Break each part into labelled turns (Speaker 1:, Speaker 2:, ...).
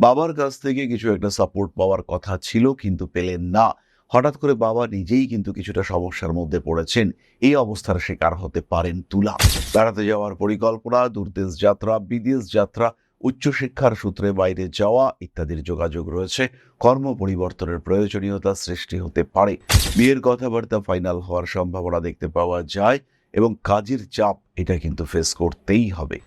Speaker 1: বাবার কাছ থেকে কিছু একটা সাপোর্ট পাওয়ার কথা ছিল কিন্তু পেলেন না। হঠাৎ করে বাবা নিজেই কিন্তু কিছুটা সমস্যার মধ্যে পড়েছেন। এই অবস্থার শিকার হতে পারেন তুলা। বেড়াতে যাওয়ার পরিকল্পনা, দূরদেশ যাত্রা, বিদেশ যাত্রা, উচ্চশিক্ষার সূত্রে বাইরে যাওয়া ইত্যাদির যোগাযোগ রয়েছে। কর্ম পরিবর্তনের প্রয়োজনীয়তা সৃষ্টি হতে পারে। বিয়ের কথাবার্তা ফাইনাল হওয়ার সম্ভাবনা দেখতে পাওয়া যায় এবং কাজের চাপ এটা কিন্তু ফেস করতেই হবে।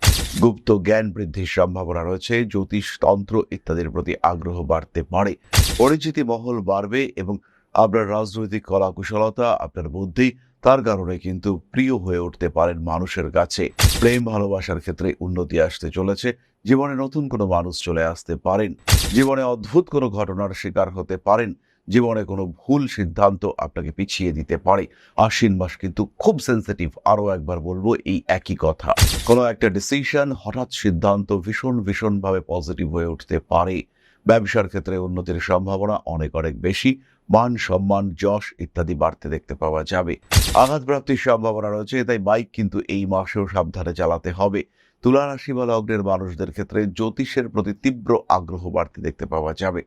Speaker 1: গুপ্ত জ্ঞান বৃদ্ধির সম্ভাবনা রয়েছে। জ্যোতিষ, তন্ত্র ইত্যাদির প্রতি আগ্রহ বাড়তে পারে। পরিচিতি মহল বাড়বে এবং আপনার রাজনৈতিক কলাকুশলতা, আপনার বুদ্ধি তার কারণে কিন্তু প্রিয় হয়ে উঠতে পারেন মানুষের কাছে। প্রেম ভালোবাসার ক্ষেত্রে উন্নতি আসতে চলেছে। জীবনে নতুন কোনো মানুষ চলে আসতে পারেন। জীবনে অদ্ভুত কোনো ঘটনার শিকার হতে পারেন। জীবনে কোনো ভুল সিদ্ধান্ত আপনাকে পিছিয়ে দিতে পারে। আশ্বিন মাস কিন্তু খুব সেন্সিটিভ। আরো একবার বলবো এই একই কথা। কোনো একটা ডিসিশন, হঠাৎ সিদ্ধান্ত ভীষণভাবে পজিটিভ হয়ে উঠতে পারে। ব্যবসার ক্ষেত্রে উন্নতির সম্ভাবনা অনেক বেশি। মান সম্মান, যশ ইত্যাদি বাড়তে দেখতে পাওয়া যাবে। আঘাতপ্রাপ্তির সম্ভাবনা রয়েছে, তাই বাইক কিন্তু এই মাসেও সাবধানে চালাতে হবে। তুলা রাশি বা লগ্নের মানুষদের ক্ষেত্রে জ্যোতিষের প্রতি তীব্র আগ্রহ বাড়তে দেখতে পাওয়া যাবে।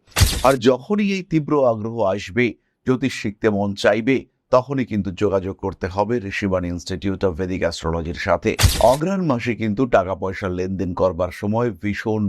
Speaker 1: আর যখনই এই তীব্র আগ্রহ আসবে, জ্যোতিষ শিখতে মন চাইবে, তখনই কিন্তু যোগাযোগ করতে হবে ঋষিবাণী ইনস্টিটিউট অফ ভেদিক অ্যাস্ট্রোলজির সাথে। অগ্রহায়ণ মাসে কিন্তু টাকা পয়সার লেনদেন করবার সময়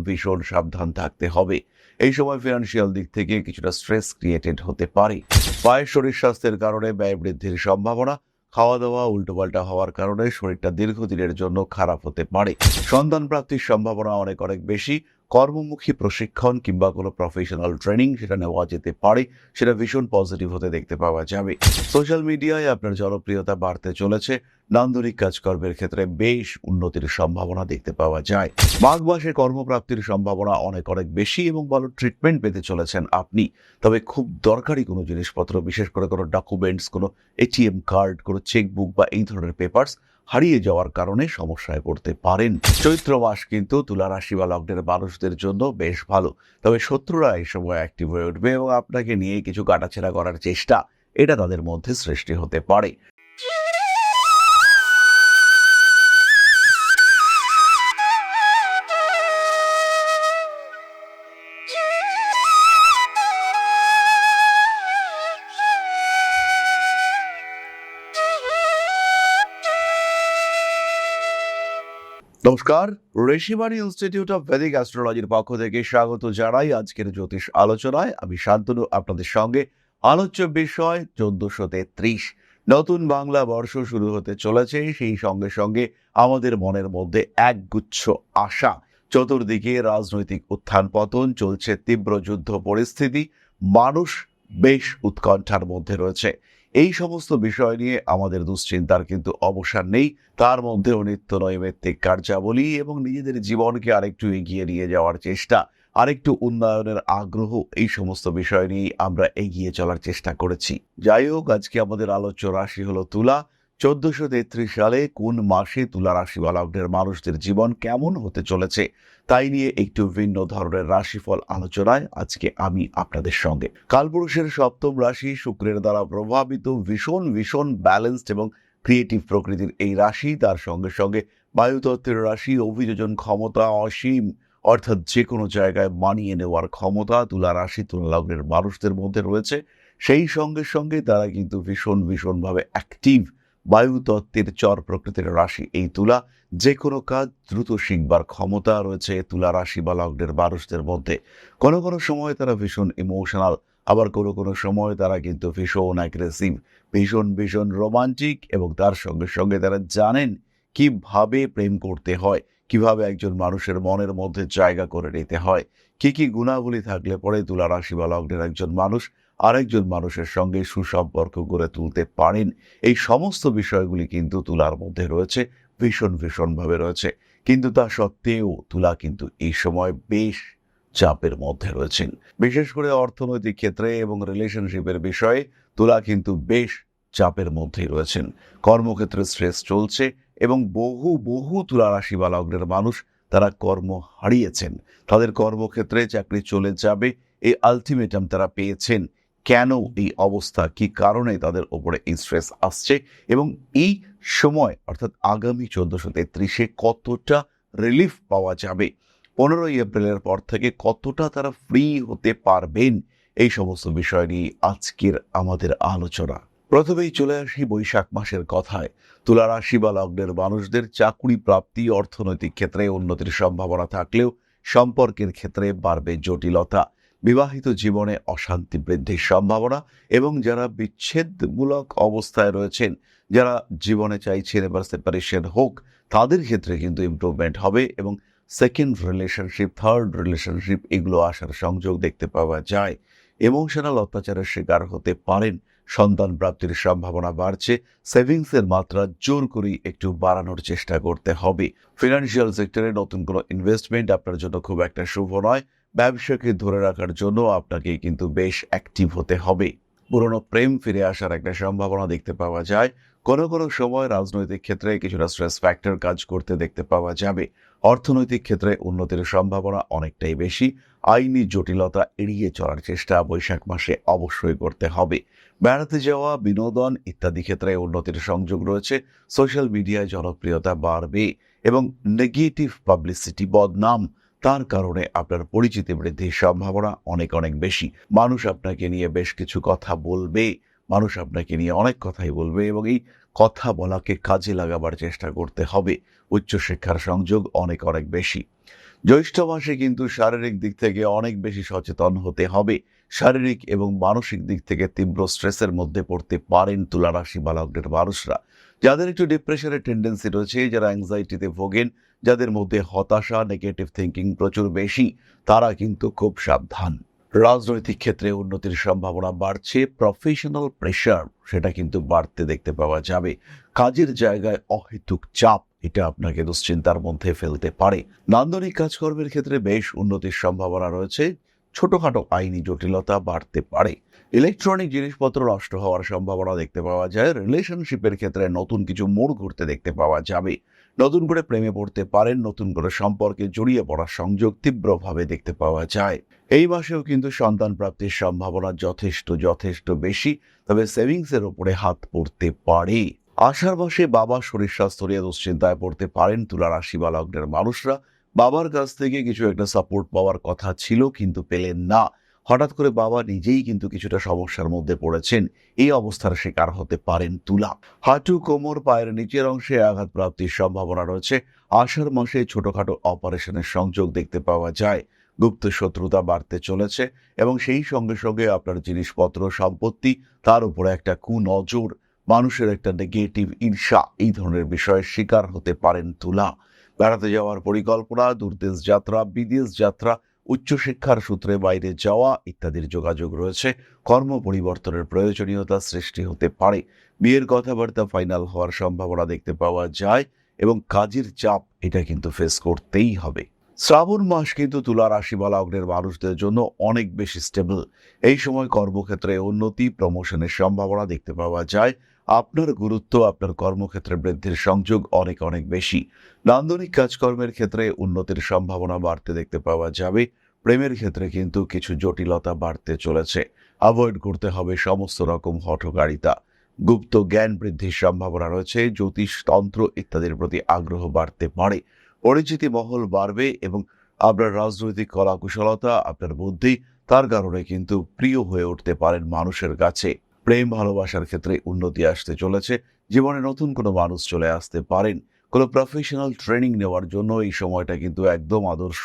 Speaker 1: ভীষণ সাবধান থাকতে হবে। এই সময় ফিনান্সিয়াল দিক থেকে কিছুটা স্ট্রেস ক্রিয়েটেড হতে পারে। পায়ের শরীর স্বাস্থ্যের কারণে ব্যয় বৃদ্ধির সম্ভাবনা। খাওয়া দাওয়া উল্টোপাল্টা হওয়ার কারণে শরীরটা দীর্ঘদিনের জন্য খারাপ হতে পারে। সন্তান প্রাপ্তির সম্ভাবনা অনেক বেশি। কর্মমুখী প্রশিক্ষণ কিংবা কোনো প্রফেশনাল ট্রেনিং সেটা নেওয়া যেতে পারে। সেটা ভীষণ পজিটিভ হতে দেখতে পাওয়া যাবে। সোশ্যাল মিডিয়ায় আপনার জনপ্রিয়তা বাড়তে চলেছে। নান্দনিক কাজকর্মের ক্ষেত্রে বেশ উন্নতির সম্ভাবনা দেখতে পাওয়া যায়। মাঘ মাসে কর্মপ্রাপ্তির সম্ভাবনা অনেক বেশি এবং ভালো ট্রিটমেন্ট পেতে চলেছেন আপনি। তবে খুব দরকারি কোনো জিনিসপত্র, বিশেষ করে কোনো ডকুমেন্টস, কোনো এটিএম কার্ড, কোনো চেকবুক বা এই ধরনের পেপারস হারিয়ে যাওয়ার কারণে সমস্যায় পড়তে পারেন। চৈত্র মাস কিন্তু তুলা রাশি বা লগ্নের মানুষদের জন্য বেশ ভালো। তবে শত্রুরা এই সময় অ্যাক্টিভ হয়ে উঠবে এবং আপনাকে নিয়ে কিছু কাটাছেঁড়া করার চেষ্টা এটা তাদের মধ্যে সৃষ্টি হতে পারে। নমস্কার, ঋষিবাণী ইনস্টিটিউট অফ ভেদিক অ্যাস্ট্রোলজির পক্ষ থেকে স্বাগত জানাই আজকের জ্যোতিষ আলোচনায়। আমি শান্তনু আপনাদের সঙ্গে। আলোচ্য বিষয় 1433। নতুন বাংলা বর্ষ শুরু হতে চলেছে। সেই সঙ্গে আমাদের মনের মধ্যে একগুচ্ছ আশা। চতুর্দিকে রাজনৈতিক উত্থান পতন চলছে, তীব্র যুদ্ধ পরিস্থিতি, মানুষ বেশ উৎকণ্ঠার মধ্যে রয়েছে। এই সমস্ত বিষয় নিয়ে আমাদের দুশ্চিন্তার কিন্তু অবসান নেই। তার মধ্যেও নিত্য নৈমিত্তিক কার্যাবলী এবং নিজেদের জীবনকে আরেকটু এগিয়ে নিয়ে যাওয়ার চেষ্টা, আরেকটু উন্নয়নের আগ্রহ, এই সমস্ত বিষয় নিয়ে আমরা এগিয়ে চলার চেষ্টা করেছি। যাই হোক, আজকে আমাদের আলোচ্য রাশি হলো তুলা। 1433 সালে কোন মাসে তুলা রাশি বা লগ্নের মানুষদের জীবন কেমন হতে চলেছে তাই নিয়ে একটু ভিন্ন ধরনের রাশিফল আলোচনায় আজকে আমি আপনাদের সঙ্গে। কালপুরুষের সপ্তম রাশি শুক্রের দ্বারা প্রভাবিত, ভীষণ ব্যালেন্সড এবং ক্রিয়েটিভ প্রকৃতির এই রাশি। তার সঙ্গে বায়ুতত্ত্বের রাশি, অভিযোজন ক্ষমতা অসীম, অর্থাৎ যে কোনো জায়গায় মানিয়ে নেওয়ার ক্ষমতা তুলা রাশি তুলা লগ্নের মানুষদের মধ্যে রয়েছে। সেই সঙ্গে তারা কিন্তু ভীষণভাবে অ্যাক্টিভ। বায়ুতত্ত্বের চর প্রকৃতির রাশি এই তুলা। যে কোনো কাজ দ্রুত শিখবার ক্ষমতা রয়েছে তুলা রাশি বা লগ্নের মানুষদের মধ্যে। কোনো সময় তারা ভীষণ ইমোশনাল, আবার কোনো সময় তারা কিন্তু ভীষণ অ্যাগ্রেসিভ, ভীষণ রোমান্টিক এবং তার সঙ্গে তারা জানেন কিভাবে প্রেম করতে হয়, কিভাবে একজন মানুষের মনের মধ্যে জায়গা করে নিতে হয়, কি গুণাবলী থাকলে পরে তুলা রাশি বা লগ্নের একজন মানুষ আরেকজন মানুষের সঙ্গে সুসম্পর্ক গড়ে তুলতে পারেন। এই সমস্ত বিষয়গুলি কিন্তু তুলার মধ্যে রয়েছে, ভীষণভাবে রয়েছে। কিন্তু তা সত্ত্বেও তুলা কিন্তু এই সময় বেশ চাপের মধ্যে রয়েছেন। বিশেষ করে অর্থনৈতিক ক্ষেত্রে এবং রিলেশনশিপের বিষয়ে তুলা কিন্তু বেশ চাপের মধ্যেই রয়েছেন। কর্মক্ষেত্রে স্ট্রেস চলছে এবং বহু তুলা রাশি বা লগ্নের মানুষ তারা কর্ম হারিয়েছেন। তাদের কর্মক্ষেত্রে চাকরি চলে যাবে এই আলটিমেটাম তারা পেয়েছেন। কেন এই অবস্থা, কি কারণে তাদের ওপরে এই স্ট্রেস আসছে এবং এই সময় অর্থাৎ আগামী 1433-এ কতটা রিলিফ পাওয়া যাবে, 15 এপ্রিলের পর থেকে কতটা তারা ফ্রি হতে পারবেন, এই সমস্ত বিষয় নিয়ে আজকের আমাদের আলোচনা। প্রথমেই চলে আসি বৈশাখ মাসের কথায়। তুলা রাশি বা লগ্নের মানুষদের চাকরি প্রাপ্তি, অর্থনৈতিক ক্ষেত্রে উন্নতির সম্ভাবনা থাকলেও সম্পর্কের ক্ষেত্রে বাড়বে জটিলতা, বিবাহিত জীবনে অশান্তি বৃদ্ধির সম্ভাবনা এবং যারা বিচ্ছেদমূলক অবস্থায় রয়েছেন, যারা জীবনে চাইছেন এবার সেপারেশন হোক, তাদের ক্ষেত্রে কিন্তু ইমপ্রুভমেন্ট হবে এবং সেকেন্ড রিলেশনশিপ, থার্ড রিলেশনশিপ এগুলো আসার সংযোগ দেখতে পাওয়া যায়। ইমোশনাল অত্যাচারের শিকার হতে পারেন, সন্তান প্রাপ্তির সম্ভাবনা বাড়ছে, সেভিংসের মাত্রা জোর করেই একটু বাড়ানোর চেষ্টা করতে হবে। ফিনান্সিয়াল সেক্টরে নতুন কোনো ইনভেস্টমেন্ট আপনার জন্য খুব একটা শুভ নয়। ব্যবসাকে ধরে রাখার জন্য আপনাকে কিন্তু বেশ অ্যাক্টিভ হতে হবে। পুরনো প্রেম ফিরে আসার একটা সম্ভাবনা দেখতে পাওয়া যায়। কোনো কোনো সময় রাজনৈতিক ক্ষেত্রে কিছুটা স্ট্রেস ফ্যাক্টর কাজ করতে দেখতে পাওয়া যাবে। অর্থনৈতিক ক্ষেত্রে উন্নতির সম্ভাবনা অনেকটাই বেশি। আইনি জটিলতা এড়িয়ে চলার চেষ্টা বৈশাখ মাসে অবশ্যই করতে হবে। বেড়াতে যাওয়া, বিনোদন ইত্যাদি ক্ষেত্রে উন্নতির সংযোগ রয়েছে। সোশ্যাল মিডিয়ায় জনপ্রিয়তা বাড়বে এবং নেগেটিভ পাবলিসিটি, বদনাম, তার কারণে আপনার পরিচিতি বৃদ্ধির সম্ভাবনা অনেক অনেক বেশি। মানুষ আপনাকে নিয়ে বেশ কিছু কথা বলবে, মানুষ আপনাকে নিয়ে অনেক কথাই বলবে এবং এই কথা বলাকে কাজে লাগাবার চেষ্টা করতে হবে। উচ্চশিক্ষার সংযোগ অনেক অনেক বেশি। জ্যৈষ্ঠ মাসে কিন্তু শারীরিক দিক থেকে অনেক বেশি সচেতন হতে হবে। শারীরিক এবং মানসিক দিক থেকে তীব্র স্ট্রেসের মধ্যে পড়তে পারেন তুলা রাশি বা লগ্নের মানুষরা। যাদের একটু ডিপ্রেশনের টেন্ডেন্সি রয়েছে, যারা অ্যাংজাইটিতে ভোগেন, যাদের মধ্যে হতাশা, নেগেটিভ থিঙ্কিং প্রচুর বেশি, তারা কিন্তু খুব সাবধান। রাজনৈতিক ক্ষেত্রে উন্নতির সম্ভাবনা বাড়ছে। প্রফেশনাল প্রেশার সেটা কিন্তু বাড়তে দেখতে পাওয়া যাবে। কাজের জায়গায় অহেতুক চাপ এটা আপনাকে দুশ্চিন্তার মধ্যে ফেলতে পারে। নান্দনিক কাজকর্মের ক্ষেত্রে বেশ উন্নতির সম্ভাবনা রয়েছে। ছোটখাটো আইনি জটিলতা বাড়তে পারে। ইলেকট্রনিক জিনিসপত্র নষ্ট হওয়ার সম্ভাবনা দেখতে পাওয়া যায়। রিলেশনশিপের ক্ষেত্রে নতুন কিছু মোড় ঘুরতে দেখতে পাওয়া যাবে। নতুন করে প্রেমে পড়তে পারেন, নতুন করে সম্পর্কে জড়িয়ে পড়ার সংযোগ তীব্রভাবে দেখতে পাওয়া যায়। এই মাসেও কিন্তু সন্তান প্রাপ্তির সম্ভাবনা যথেষ্ট বেশি, তবে সেভিংসের উপরে হাত পড়তে পারে। আষাঢ় মাসে বাবার শরীর স্বাস্থ্য নিয়ে দুশ্চিন্তায় পড়তে পারেন তুলা রাশি বা লগ্নের মানুষরা। বাবার কাছ থেকে কিছু একটা সাপোর্ট পাওয়ার কথা ছিল কিন্তু পেলেন না। হঠাৎ করে বাবা নিজেই কিন্তু কিছুটা সমস্যার মধ্যে পড়েছেন, এই অবস্থার শিকার হতে পারেন তুলা। হাঁটু, কোমর, পায়ের নিচের অংশে আঘাত প্রাপ্তির সম্ভাবনা রয়েছে। আষাঢ় মাসে ছোটখাটো অপারেশনের সংযোগ দেখতে পাওয়া যায়। গুপ্ত শত্রুতা বাড়তে চলেছে এবং সেই সঙ্গে সঙ্গে আপনার জিনিসপত্র, সম্পত্তি, তার উপরে একটা কুনজর, মানুষের একটা নেগেটিভ ঈর্ষা, এই ধরনের বিষয়ের শিকার হতে পারেন তুলা। বেড়াতে যাওয়ার পরিকল্পনা, দূরদেশ যাত্রা, বিদেশ যাত্রা, উচ্চশিক্ষার সূত্রে বাইরে যাওয়া ইত্যাদির যোগাযোগ রয়েছে। কর্ম পরিবর্তনের প্রয়োজনীয়তা সৃষ্টি হতে পারে। বিয়ের কথাবার্তা ফাইনাল হওয়ার সম্ভাবনা দেখতে পাওয়া যায় এবং কাজের চাপ এটা কিন্তু ফেস করতেই হবে। শ্রাবণ মাস কিন্তু তুলা রাশি বা লগ্নের মানুষদের জন্য অনেক বেশি স্টেবল। এই সময় কর্মক্ষেত্রে উন্নতি, প্রমোশনের সম্ভাবনা দেখতে পাওয়া যায়। আপনার গুরুত্ব আপনার কর্মক্ষেত্রে বৃদ্ধির সংযোগ অনেক অনেক বেশি। নান্দনিক কাজকর্মের ক্ষেত্রে উন্নতির সম্ভাবনা বাড়তে দেখতে পাওয়া যাবে। প্রেমের ক্ষেত্রে কিন্তু কিছু জটিলতা বাড়তে চলেছে। অ্যাভয়েড করতে হবে সমস্ত রকম হঠকারিতা। গুপ্ত জ্ঞান বৃদ্ধির সম্ভাবনা রয়েছে। জ্যোতিষ, তন্ত্র ইত্যাদির প্রতি আগ্রহ বাড়তে পারে। পরিচিতি মহল বাড়বে এবং আপনার রাজনৈতিক কলাকুশলতা, আপনার বুদ্ধি, তার কারণে কিন্তু প্রিয় হয়ে উঠতে পারেন মানুষের কাছে। প্রেম ভালোবাসার ক্ষেত্রে উন্নতি আসতে চলেছে। জীবনে নতুন কোনো মানুষ চলে আসতে পারেন। কোনো প্রফেশনাল ট্রেনিং নেওয়ার জন্য এই সময়টা কিন্তু একদম আদর্শ।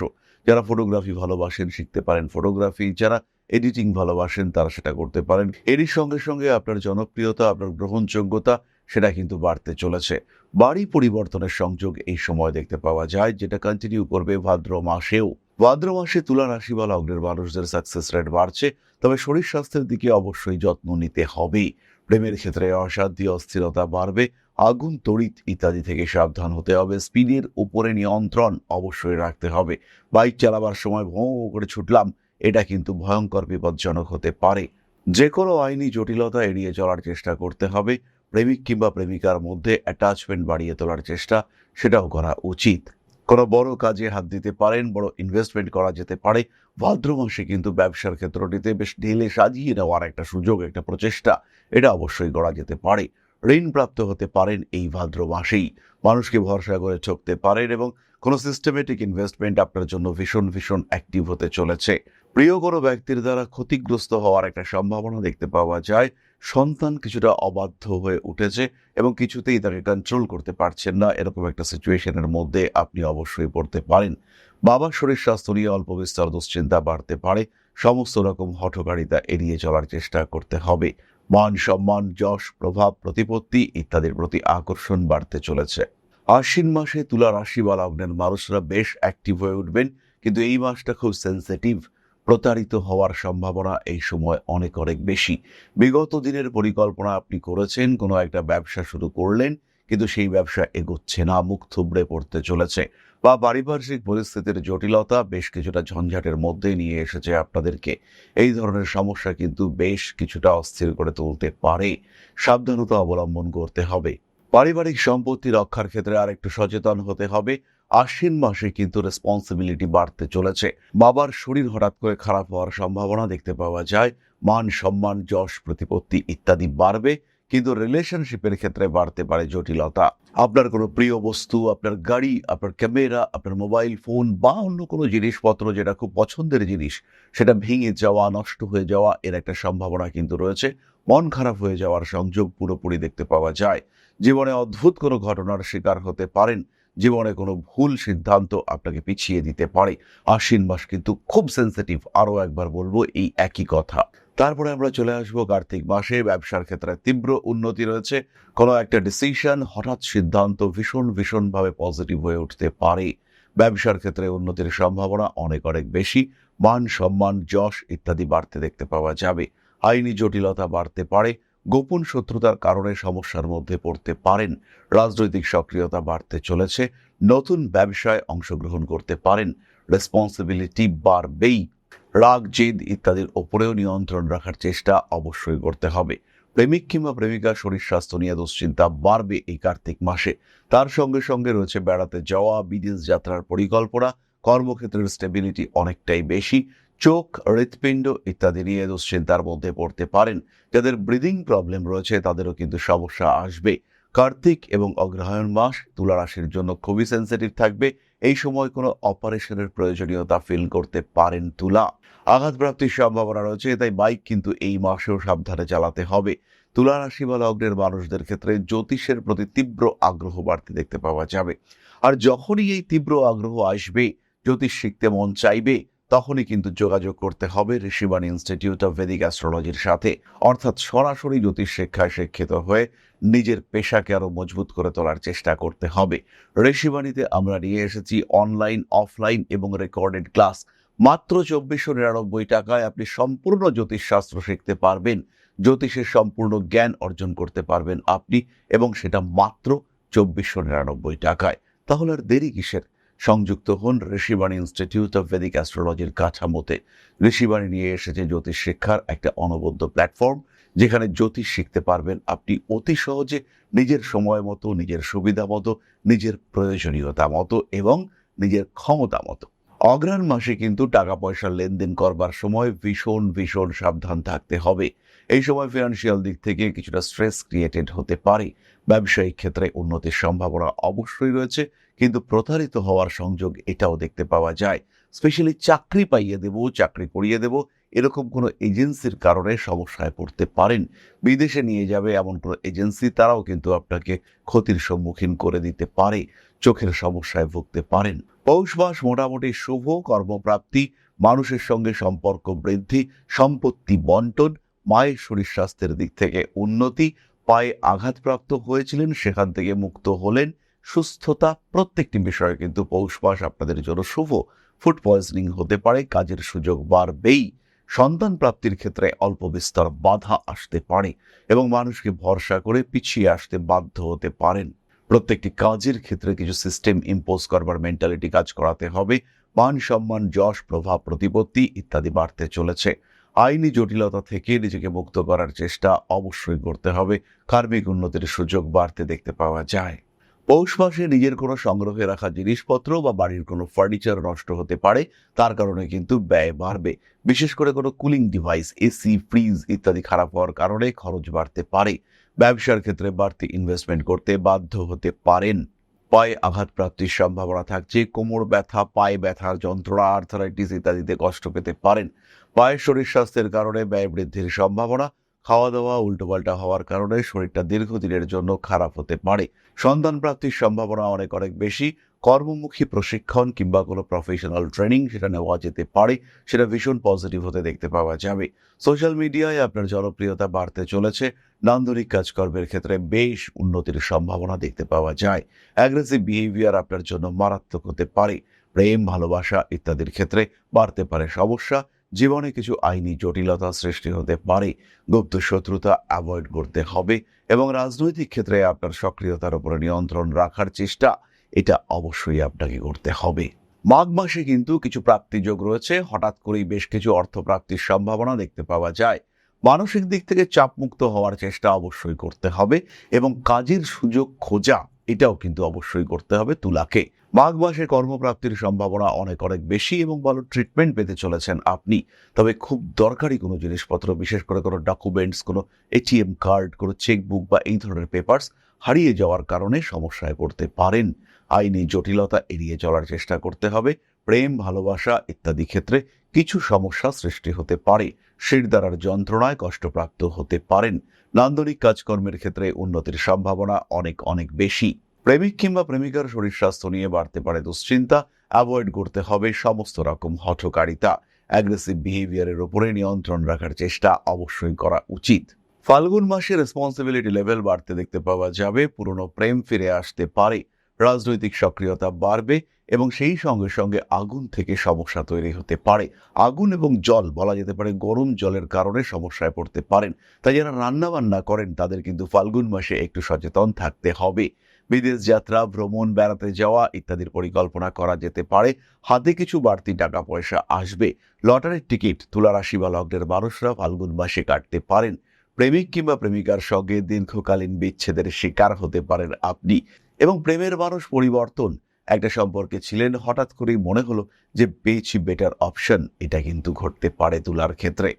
Speaker 1: যারা ফটোগ্রাফি ভালোবাসেন শিখতে পারেন ফটোগ্রাফি, যারা এডিটিং ভালোবাসেন তারা সেটা করতে পারেন। এরই সঙ্গে সঙ্গে আপনার জনপ্রিয়তা, আপনার গ্রহণযোগ্যতা সেটা কিন্তু বাড়তে চলেছে। বাড়ি পরিবর্তনের সংযোগ এই সময় দেখতে পাওয়া যায়, যেটা কন্টিনিউ করবে ভাদ্র মাসেও। ভাদ্র মাসে তুলা রাশি বা লগ্নের মানুষদের সাকসেস রেট বাড়ছে, তবে শরীর স্বাস্থ্যের দিকে অবশ্যই যত্ন নিতে হবে। প্রেমের ক্ষেত্রে অশান্তি, অস্থিরতা বাড়বে। আগুন, তড়িৎ ইত্যাদি থেকে সাবধান হতে হবে। স্পিডের উপরে নিয়ন্ত্রণ অবশ্যই রাখতে হবে। বাইক চালাবার সময় ভোঁ করে ছুটলাম, এটা কিন্তু ভয়ঙ্কর বিপজ্জনক হতে পারে। যে কোনো আইনি জটিলতা এড়িয়ে চলার চেষ্টা করতে হবে। প্রেমিক কিংবা প্রেমিকার মধ্যে অ্যাটাচমেন্ট বাড়িয়ে তোলার চেষ্টা সেটাও করা উচিত। কোনো বড় কাজে হাত দিতে পারেন, বড় ইনভেস্টমেন্ট করা যেতে পারে। ভাদ্র মাসে কিন্তু ব্যবসার ক্ষেত্রটিতে বেশ ঢেলে সাজিয়ে নেওয়ার একটা সুযোগ, একটা প্রচেষ্টা এটা অবশ্যই করা যেতে পারে। ঋণ প্রাপ্ত হতে পারেন এই ভাদ্র মাসেই। মানুষকে ভরসা করে চলতে পারেন এবং কোনো সিস্টেমেটিক ইনভেস্টমেন্ট আপনার জন্য ভীষণ ভীষণ অ্যাক্টিভ হতে চলেছে। প্রিয় কোনো ব্যক্তির দ্বারা ক্ষতিগ্রস্ত হওয়ার একটা সম্ভাবনা দেখতে পাওয়া যায়। সন্তান কিছুটা অবাধ্য হয়ে উঠেছে এবং কিছুতেই তাকে কন্ট্রোল করতে পারছেন না, এরকম একটা সিচুয়েশনের মধ্যে আপনি অবশ্যই পড়তে পারেন। বাবার শরীর স্বাস্থ্য নিয়ে অল্প বিস্তর দুশ্চিন্তা বাড়তে পারে। সমস্ত রকম হঠকারিতা এড়িয়ে চলার চেষ্টা করতে হবে। মান সম্মান, যশ, প্রভাব, প্রতিপত্তি ইত্যাদির প্রতি আকর্ষণ বাড়তে চলেছে। আশ্বিন মাসে তুলা রাশি বা লগ্নের মানুষরা বেশ অ্যাক্টিভ হয়ে উঠবেন, কিন্তু এই মাসটা খুব সেন্সিটিভ। প্রতারিত হওয়ার সম্ভাবনা এই সময় অনেক অনেক বেশি। বিগত দিনের পরিকল্পনা আপনি করেছেন, কোনো একটা ব্যবসা শুরু করলেন, কিন্তু সেই ব্যবসা এগোচ্ছে না, মুখ থুবড়ে পড়তে চলেছে, বা পারিপার্শ্বিক পরিস্থিতির জটিলতা বেশ কিছুটা ঝঞ্ঝাটের মধ্যে নিয়ে এসেছে আপনাদেরকে। এই ধরনের সমস্যা কিন্তু বেশ কিছুটা অস্থির করে তুলতে পারে। সাবধানতা অবলম্বন করতে হবে। পারিবারিক সম্পত্তি রক্ষার ক্ষেত্রে আরেকটু সচেতন হতে হবে। আশ্বিন মাসে কিন্তু রেসপন্সিবিলিটি বাড়তে চলেছে। বাবার শরীর হঠাৎ করে খারাপ হওয়ার সম্ভাবনা দেখতে পাওয়া যায়। মান সম্মান, যশ, প্রতিপত্তি ইত্যাদি বাড়বে, কিন্তু রিলেশনশিপের ক্ষেত্রে বাড়তে পারে জটিলতা। আপনার কোনো প্রিয় বস্তু, আপনার গাড়ি, আপনার ক্যামেরা, আপনার মোবাইল ফোন বা অন্য কোনো জিনিসপত্র যেটা খুব পছন্দের জিনিস, সেটা ভেঙে যাওয়া, নষ্ট হয়ে যাওয়া এর একটা সম্ভাবনা কিন্তু রয়েছে। মন খারাপ হয়ে যাওয়ার সংযোগ পুরোপুরি দেখতে পাওয়া যায়। জীবনে অদ্ভুত কোনো ঘটনার শিকার হতে পারেন। জীবনে কোনো ভুল সিদ্ধান্ত আপনাকে পিছিয়ে দিতে পারে। আশ্বিন মাস কিন্তু খুব সেন্সিটিভ, আরও একবার বলবো এই একই কথা। তারপরে আমরা চলে আসবো কার্তিক মাসে। ব্যবসার ক্ষেত্রে তীব্র উন্নতি রয়েছে। কোনো একটা ডিসিশন, হঠাৎ সিদ্ধান্ত ভীষণভাবে পজিটিভ হয়ে উঠতে পারে। ব্যবসার ক্ষেত্রে উন্নতির সম্ভাবনা অনেক অনেক বেশি। মান সম্মান, যশ ইত্যাদি বাড়তে দেখতে পাওয়া যাবে। আইনি জটিলতা বাড়তে পারে। গোপন শত্রুতার কারণে সমস্যার মধ্যে পড়তে পারেন। রাজনৈতিক সক্রিয়তা বাড়তে চলেছে। নতুন ব্যবসায় অংশগ্রহণ করতে পারেন। রেসপন্সিবিলিটি বাড়বেই। রাগ, জেদ ইত্যাদির ওপরেও নিয়ন্ত্রণ রাখার চেষ্টা অবশ্যই করতে হবে। প্রেমিক কিংবা প্রেমিকার শরীর স্বাস্থ্য নিয়ে দুশ্চিন্তা বাড়বে এই কার্তিক মাসে। তার সঙ্গে সঙ্গে রয়েছে বেড়াতে যাওয়া, বিদেশ যাত্রার পরিকল্পনা। কর্মক্ষেত্রের স্টেবিলিটি অনেকটাই বেশি। চোখ, হৃৎপিণ্ড ইত্যাদি নিয়ে দুশ্চিন্তার মধ্যে পড়তে পারেন। যাদের ব্রিদিং প্রবলেম রয়েছে তাদেরও কিন্তু সমস্যা আসবে। কার্তিক এবং অগ্রহায়ণ মাস তুলা রাশির জন্য খুবই সেন্সিটিভ থাকবে। এই সময় কোনো অপারেশনের প্রয়োজনীয়তা ফিল করতে পারেন তুলা। আঘাতপ্রাপ্তির সম্ভাবনা রয়েছে, তাই বাইক কিন্তু এই মাসেও সাবধানে চালাতে হবে। তুলা রাশি বা লগ্নের মানুষদের ক্ষেত্রে জ্যোতিষের প্রতি তীব্র আগ্রহ বাড়তে দেখতে পাওয়া যাবে। আর যখনই এই তীব্র আগ্রহ আসবে, জ্যোতিষ শিখতে মন চাইবে, তখনই কিন্তু যোগাযোগ করতে হবে ঋষিবাণী ইনস্টিটিউট অফ ভেদিক অ্যাস্ট্রোলজির সাথে। অর্থাৎ সরাসরি জ্যোতিষ শিক্ষায় শিক্ষিত হয়ে নিজের পেশাকে আরো মজবুত করে তোলার চেষ্টা করতে হবে। ঋষিবাণীতে আমরা নিয়ে এসেছি অনলাইন, অফলাইন এবং রেকর্ডেড ক্লাস। মাত্র 2499 টাকায় আপনি সম্পূর্ণ জ্যোতিষশাস্ত্র শিখতে পারবেন। জ্যোতিষের সম্পূর্ণ জ্ঞান অর্জন করতে পারবেন আপনি, এবং সেটা মাত্র 2499 টাকায়। তাহলে আর দেরি কিসের? সংযুক্ত হন ঋষিবাণী ইনস্টিটিউট অফ ভেদিক অ্যাস্ট্রোলজির কাঠামোতে। ঋষিবাণী নিয়ে এসেছে জ্যোতিষ শিক্ষার একটা অনবদ্য প্ল্যাটফর্ম, যেখানে জ্যোতিষ শিখতে পারবেন আপনি অতি সহজে, নিজের সময় মতো, নিজের সুবিধা মতো, নিজের প্রয়োজনীয়তা মতো এবং নিজের ক্ষমতা মতো। অগ্রহায়ণ মাসে কিন্তু টাকা পয়সার লেনদেন করবার সময় ভীষণ সাবধান থাকতে হবে। এই সময় ফিনান্সিয়াল দিক থেকে কিছুটা স্ট্রেস ক্রিয়েটেড হতে পারে। ব্যবসায়িক ক্ষেত্রে উন্নতির সম্ভাবনা অবশ্যই রয়েছে, কিন্তু প্রতারিত হওয়ার সংযোগ এটাও দেখতে পাওয়া যায়। স্পেশালি চাকরি পাইয়ে দেব, চাকরি করিয়ে দেব, এরকম কোনো এজেন্সির কারণে সমস্যায় পড়তে পারেন। বিদেশে নিয়ে যাবে এমন কোনো এজেন্সি, তারাও কিন্তু আপনাকে ক্ষতির সম্মুখীন করে দিতে পারে। চোখের সমস্যায় ভুগতে পারেন। পৌষ মাস মোটামুটি শুভ। কর্মপ্রাপ্তি, মানুষের সঙ্গে সম্পর্ক বৃদ্ধি, সম্পত্তি বন্টন, মায়ের শরীর স্বাস্থ্যের দিক থেকে উন্নতি। পায়ে আঘাতপ্রাপ্ত হয়েছিলেন, সেখান থেকে মুক্ত হলেন। সুস্থতা, প্রত্যেকটি বিষয়ে কিন্তু পৌষ মাস আপনাদের জন্য শুভ। ফুড পয়জনিং হতে পারে, কাজের সুযোগ বাড়বেই। সন্তান প্রাপ্তির ক্ষেত্রে অল্প বিস্তর বাধা আসতে পারে এবং মানুষকে ভরসা করে পিছিয়ে আসতে বাধ্য হতে পারেন। প্রত্যেকটি কাজের ক্ষেত্রে কিছু সিস্টেম ইম্পোজ করবার মেন্টালিটি কাজ করাতে হবে। মান সম্মান, যশ, প্রভাব, প্রতিপত্তি ইত্যাদি বাড়তে চলেছে। আইনি জটিলতা থেকে নিজেকে মুক্ত করার চেষ্টা অবশ্যই করতে হবে। কার্মিক উন্নতির সুযোগ বাড়তে দেখতে পাওয়া যায়। পৌষ মাসে নিজের কোনো সংগ্রহে রাখা জিনিসপত্র বা বাড়ির কোনো ফার্নিচার নষ্ট হতে পারে, তার কারণে কিন্তু ব্যয় বাড়বে। বিশেষ করে কোনো কুলিং ডিভাইস, এসি, ফ্রিজ ইত্যাদি খারাপ হওয়ার কারণে খরচ বাড়তে পারে। ব্যবসার ক্ষেত্রে বাড়তি ইনভেস্টমেন্ট করতে বাধ্য হতে পারেন। পায়ে আঘাতপ্রাপ্তির সম্ভাবনা থাকছে। কোমর ব্যথা, পায়ে ব্যথার যন্ত্রণা, আর্থারাইটিস ইত্যাদিতে কষ্ট পেতে পারেন। পায়ের শরীর স্বাস্থ্যের কারণে ব্যয় বৃদ্ধির সম্ভাবনা। খাওয়া দাওয়া উল্টোপাল্টা হওয়ার কারণে শরীরটা দীর্ঘদিনের জন্য খারাপ হতে পারে। সন্তান প্রাপ্তির সম্ভাবনা অনেক বেশি। কর্মমুখী প্রশিক্ষণ কিংবা কোনো প্রফেশনাল ট্রেনিং সেটা নেওয়া যেতে পারে, সেটা ভীষণ পজিটিভ হতে দেখতে পাওয়া যাবে। সোশ্যাল মিডিয়ায় আপনার জনপ্রিয়তা বাড়তে চলেছে। নান্দনিক কাজকর্মের ক্ষেত্রে বেশ উন্নতির সম্ভাবনা দেখতে পাওয়া যায়। অ্যাগ্রেসিভ বিহেভিয়ার আপনার জন্য মারাত্মক হতে পারে। প্রেম, ভালোবাসা ইত্যাদির ক্ষেত্রে বাড়তে পারে সমস্যা। জীবনে কিছু আইনি জটিলতা সৃষ্টি হতে পারে। গুপ্ত শত্রুতা অ্যাভয়েড করতে হবে এবং রাজনৈতিক ক্ষেত্রে আপনার সক্রিয়তার উপরে নিয়ন্ত্রণ রাখার চেষ্টা এটা অবশ্যই আপনাকে করতে হবে। মাঘ মাসে কিন্তু কিছু প্রাপ্তিযোগ রয়েছে। হঠাৎ করেই বেশ কিছু অর্থপ্রাপ্তির সম্ভাবনা দেখতে পাওয়া যায়। মানসিক দিক থেকে চাপমুক্ত হওয়ার চেষ্টা অবশ্যই করতে হবে এবং কাজের সুযোগ খোঁজা এটাও কিন্তু অবশ্যই করতে হবে তুলাকে। মাঘ মাসে কর্মপ্রাপ্তির সম্ভাবনা অনেক বেশি এবং ভালো ট্রিটমেন্ট পেতে চলেছেন আপনি। তবে খুব দরকারি কোনো জিনিসপত্র, বিশেষ করে কোনো ডকুমেন্টস, কোনো এটিএম কার্ড, কোনো চেকবুক বা এই ধরনের পেপারস হারিয়ে যাওয়ার কারণে সমস্যায় পড়তে পারেন। আইনি জটিলতা এড়িয়ে চলার চেষ্টা করতে হবে। প্রেম, ভালোবাসা ইত্যাদি ক্ষেত্রে কিছু সমস্যা সৃষ্টি হতে পারে। শিরদাঁড়ার যন্ত্রণায় কষ্টপ্রাপ্ত হতে পারেন। নান্দনিক কাজকর্মের ক্ষেত্রে উন্নতির সম্ভাবনা অনেক বেশি। প্রেমিক কিংবা প্রেমিকার শরীর স্বাস্থ্য নিয়ে বাড়তে পারে দুশ্চিন্তা। অ্যাভয়েড করতে হবে সমস্ত রকম হঠকারিতা। অ্যাগ্রেসিভ বিহেভিয়ারের উপরে নিয়ন্ত্রণ রাখার চেষ্টা অবশ্যই করা উচিত। ফাল্গুন মাসে রেসপন্সিবিলিটি লেভেল বাড়তে দেখতে পাওয়া যাবে। পুরনো প্রেম ফিরে আসতে পারে। রাজনৈতিক সক্রিয়তা বাড়বে এবং সেই সঙ্গে সঙ্গে আগুন থেকে সমস্যা তৈরি হতে পারে। আগুন এবং জল, বলা যেতে পারে গরম জলের কারণে সমস্যায় পড়তে পারেন। তাই যারা রান্না বান্না করেন তাদের কিন্তু ফাল্গুন মাসে একটু সচেতন থাকতে হবে। বিদেশ যাত্রা, ভ্রমণ, বেড়াতে যাওয়া ইত্যাদির পরিকল্পনা করা যেতে পারে। হাতে কিছু বাড়তি টাকা পয়সা আসবে। লটারির টিকিট তুলা রাশি বা লগ্নের মানুষরা ফাল্গুন মাসে কাটতে পারেন। প্রেমিক কিংবা প্রেমিকার সঙ্গে দীর্ঘকালীন বিচ্ছেদের শিকার হতে পারেন আপনি এবং প্রেমের মানুষ পরিবর্তন। একটা সম্পর্কে ছিলেন, হঠাৎ করেই মনে হলো যে পেয়েছি বেটার অপশন, এটা কিন্তু ঘটতে পারে তুলার ক্ষেত্রে।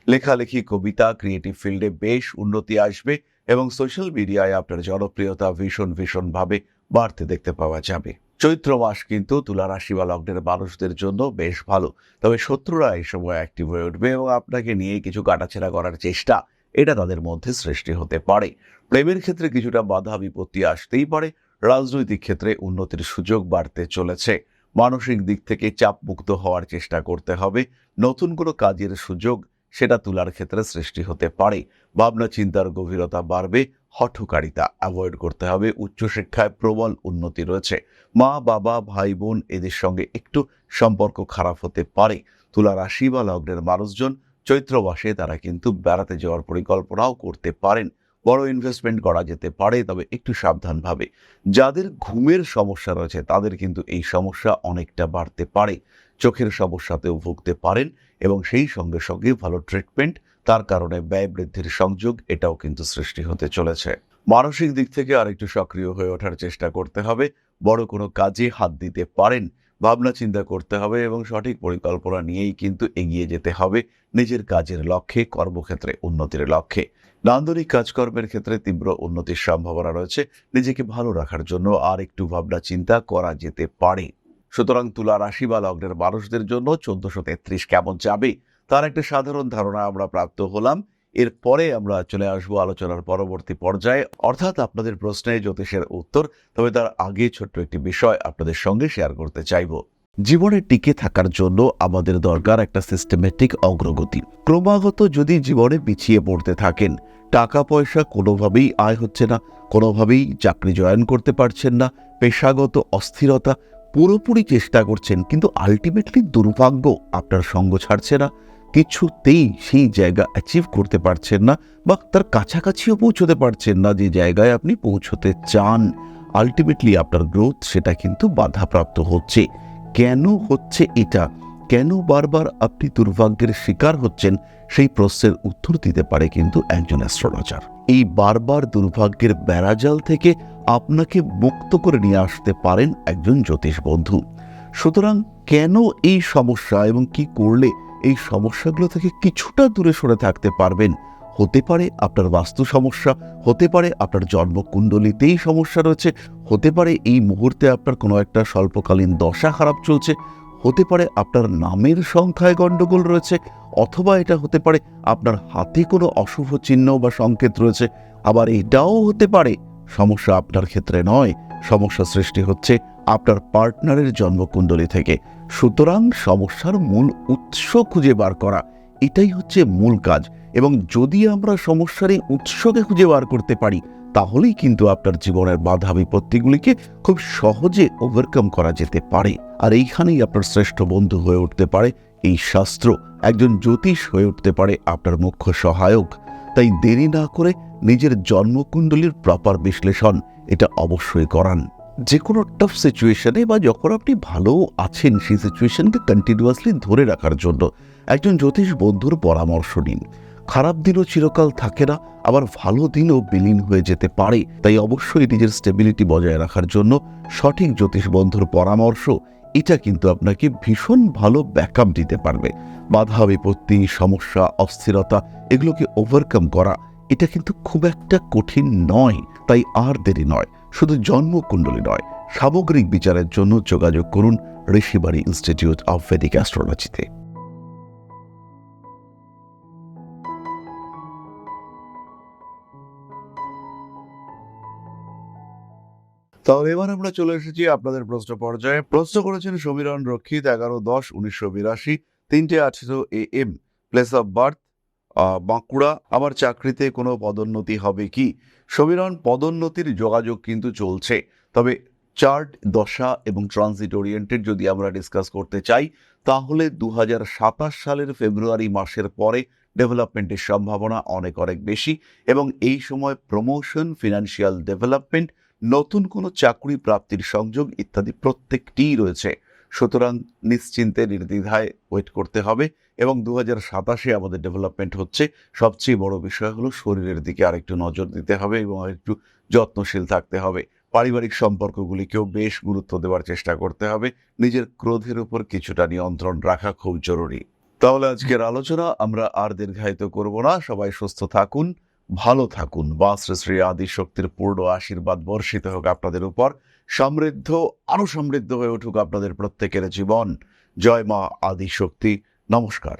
Speaker 1: লেখালেখি, কবিতা, ক্রিয়েটিভ ফিল্ডে বেশ উন্নতি আসবে এবং সোশ্যাল মিডিয়ায় আপনার জনপ্রিয়তা ভীষণভাবে বাড়তে দেখতে পাওয়া যাবে। চৈত্র মাস কিন্তু তুলা রাশি বা লগ্নের মানুষদের জন্য বেশ ভালো। তবে শত্রুরা এই সময় অ্যাক্টিভ হয়ে উঠবে এবং আপনাকে নিয়ে কিছু কাটাছেঁড়া করার চেষ্টা এটা তাদের মধ্যে সৃষ্টি হতে পারে। প্রেমের ক্ষেত্রে কিছুটা বাধা বিপত্তি আসতেই পারে। রাজনৈতিক ক্ষেত্রে উন্নতির সুযোগ বাড়তে চলেছে। মানসিক দিক থেকে চাপমুক্ত হওয়ার চেষ্টা করতে হবে। নতুন কোনো কাজের সুযোগ সেটা তুলার ক্ষেত্রে সৃষ্টি হতে পারে। ভাবনা চিন্তার গভীরতা বাড়বে। হঠকারিতা অ্যাভয়েড করতে হবে। উচ্চশিক্ষায় প্রবল উন্নতি রয়েছে। মা, বাবা, ভাই, বোন এদের সঙ্গে একটু সম্পর্ক খারাপ হতে পারে। তুলা রাশি বা লগ্নের মানুষজন চৈত্র মাসে তারা কিন্তু বেড়াতে যাওয়ার পরিকল্পনাও করতে পারেন। বড় ইনভেস্টমেন্ট করা যেতে পারে, তবে একটু সাবধানভাবে। যাদের ঘুমের সমস্যা রয়েছে তাদের কিন্তু এই সমস্যা অনেকটা বাড়তে পারে। চোখের সমস্যাতেও ভুগতে পারেন এবং সেই সঙ্গে সঙ্গে ভালো ট্রিটমেন্ট, তার কারণে ব্যয় বৃদ্ধির সংযোগ এটাও কিন্তু সৃষ্টি হতে চলেছে। মানসিক দিক থেকে আরেকটু সক্রিয় হয়ে ওঠার চেষ্টা করতে হবে। বড় কোনো কাজে হাত দিতে পারেন। ভাবনা চিন্তা করতে হবে এবং সঠিক পরিকল্পনা নিয়েই কিন্তু এগিয়ে যেতে হবে নিজের কাজের লক্ষ্যে, কর্মক্ষেত্রে উন্নতির লক্ষ্যে। নান্দনিক কাজকর্মের ক্ষেত্রে তীব্র উন্নতির সম্ভাবনা রয়েছে। নিজেকে ভালো রাখার জন্য আর একটু ভাবনা চিন্তা করা যেতে পারে। সুতরাং তুলা রাশি বা লগ্নের মানুষদের জন্য 1433 কেমন যাবে তার একটা সাধারণ ধারণা আমরা প্রাপ্ত হলাম। এরপরে আমরা চলে আসবো আলোচনার পরবর্তী পর্যায়ে, অর্থাৎ আপনাদের প্রশ্নে জ্যোতিষের উত্তর। তবে তার আগে ছোট্ট একটি বিষয় আপনাদের সঙ্গে শেয়ার করতে চাইব। জীবনে টিকে থাকার জন্য আমাদের দরকার একটা সিস্টেমেটিক অগ্রগতি। ক্রমাগত যদি জীবনে পিছিয়ে পড়তে থাকেন, টাকা পয়সা কোনোভাবেই আয় হচ্ছে না, কোনোভাবেই চাকরি জয়েন করতে পারছেন না, পেশাগত অস্থিরতা, পুরোপুরি চেষ্টা করছেন কিন্তু আলটিমেটলি দুর্ভাগ্য আপনার সঙ্গ ছাড়ছে না, কিছুতেই সেই জায়গা অ্যাচিভ করতে পারছেন না বা তার কাছাকাছিও পৌঁছতে পারছেন না যে জায়গায় আপনি পৌঁছতে চান, আলটিমেটলি আপনার গ্রোথ সেটা কিন্তু বাধাপ্রাপ্ত হচ্ছে। কেন হচ্ছে এটা, কেন বারবার আপনি দুর্ভাগ্যের শিকার হচ্ছেন, সেই প্রশ্নের উত্তর দিতে পারে কিন্তু একজন অ্যাস্ট্রোলজার। এই বারবার দুর্ভাগ্যের বেড়াজাল থেকে আপনাকে মুক্ত করে নিয়ে আসতে পারেন একজন জ্যোতিষ বন্ধু। সুতরাং কেন এই সমস্যা এবং কি করলে এই সমস্যাগুলো থেকে কিছুটা দূরে সরে থাকতে পারবেন, হতে পারে আপনার বাস্তু সমস্যা, হতে পারে আপনার জন্মকুণ্ডলিতেই সমস্যা রয়েছে, হতে পারে এই মুহূর্তে আপনার কোনো একটা স্বল্পকালীন দশা খারাপ চলছে, হতে পারে আপনার নামের সংখ্যায় গণ্ডগোল রয়েছে, অথবা এটা হতে পারে আপনার হাতে কোনো অশুভ চিহ্ন বা সংকেত রয়েছে। আবার এটাও হতে পারে সমস্যা আপনার ক্ষেত্রে নয়, সমস্যা সৃষ্টি হচ্ছে আপনার পার্টনারের জন্মকুণ্ডলী থেকে। সুতরাং সমস্যার মূল উৎস খুঁজে বার করা, এটাই হচ্ছে মূল কাজ। এবং যদি আমরা সমস্যার এই উৎসকে খুঁজে বার করতে পারি, তাহলেই কিন্তু আপনার জীবনের বাধা বিপত্তিগুলিকে খুব সহজে ওভারকাম করা যেতে পারে। আর এইখানেই আপনার শ্রেষ্ঠ বন্ধু হয়ে উঠতে পারে এই শাস্ত্র, একজন জ্যোতিষ হয়ে উঠতে পারে আপনার মুখ্য সহায়ক। তাই দেরি না করে নিজের জন্মকুণ্ডলীর প্রপার বিশ্লেষণ এটা অবশ্যই করান। যে কোনো টাফ সিচুয়েশনে বা যখন আপনি ভালো আছেন, সেই সিচুয়েশনকে কন্টিনিউয়াসলি ধরে রাখার জন্য একজন জ্যোতিষ বন্ধুর পরামর্শ নিন। খারাপ দিনও চিরকাল থাকে না, আবার ভালো দিনও বিলীন হয়ে যেতে পারে। তাই অবশ্যই নিজের স্টেবিলিটি বজায় রাখার জন্য সঠিক জ্যোতিষ বন্ধুর পরামর্শ এটা কিন্তু আপনাকে ভীষণ ভালো ব্যাকআপ দিতে পারবে। বাধা বিপত্তি, সমস্যা, অস্থিরতা এগুলোকে ওভারকাম করা এটা কিন্তু খুব একটা কঠিন নয়। তাই আর দেরি নয়, শুধু জন্মকুণ্ডলী নয়, সামগ্রিক বিচারের জন্য যোগাযোগ করুন ঋষিবাড়ি ইনস্টিটিউট অফ ভেদিক অ্যাস্ট্রোলজিতে। তাহলে এবার আমরা চলে এসেছি আপনাদের প্রশ্ন পর্যায়ে। প্রশ্ন করেছেন সমীরণ রক্ষিত, 11-10-1982, 3:18 AM, place of birth Bankura. আমার চাকরিতে কোনো পদোন্নতি হবে কি? সমীরণ, পদোন্নতির যোগাযোগ কিন্তু চলছে, তবে চার্ট, দশা এবং ট্রানজিট ওরিয়েন্টেড যদি আমরা ডিসকাস করতে চাই, তাহলে 2027 সালের ফেব্রুয়ারি মাসের পরে ডেভেলপমেন্টের সম্ভাবনা অনেক বেশি। এবং এই সময় প্রমোশন, ফিনান্সিয়াল ডেভেলপমেন্ট, নতুন কোনো চাকরি প্রাপ্তির সংযোগ ইত্যাদি প্রত্যেকটিই রয়েছে। সুতরাং নিশ্চিন্তে নির্দ্বিধায় ওয়েট করতে হবে। এবং 2027-এ আমাদের ডেভেলপমেন্ট হচ্ছে। সবচেয়ে বড় বিষয় হলো শরীরের দিকে আরেকটু নজর দিতে হবে এবং আরেকটু যত্নশীল থাকতে হবে। পারিবারিক সম্পর্কগুলিকেও বেশ গুরুত্ব দেওয়ার চেষ্টা করতে হবে। নিজের ক্রোধের উপর কিছুটা নিয়ন্ত্রণ রাখা খুব জরুরি। তাহলে আজকের আলোচনা আমরা আর দীর্ঘায়িত করব না। সবাই সুস্থ থাকুন, ভালো থাকুন। বা শ্রী শ্রী আদি শক্তির পূর্ণ আশীর্বাদ বর্ষিত হোক আপনাদের উপর। সমৃদ্ধ, আরো সমৃদ্ধ হয়ে উঠুক আপনাদের প্রত্যেকের জীবন। জয় মা আদি শক্তি। নমস্কার।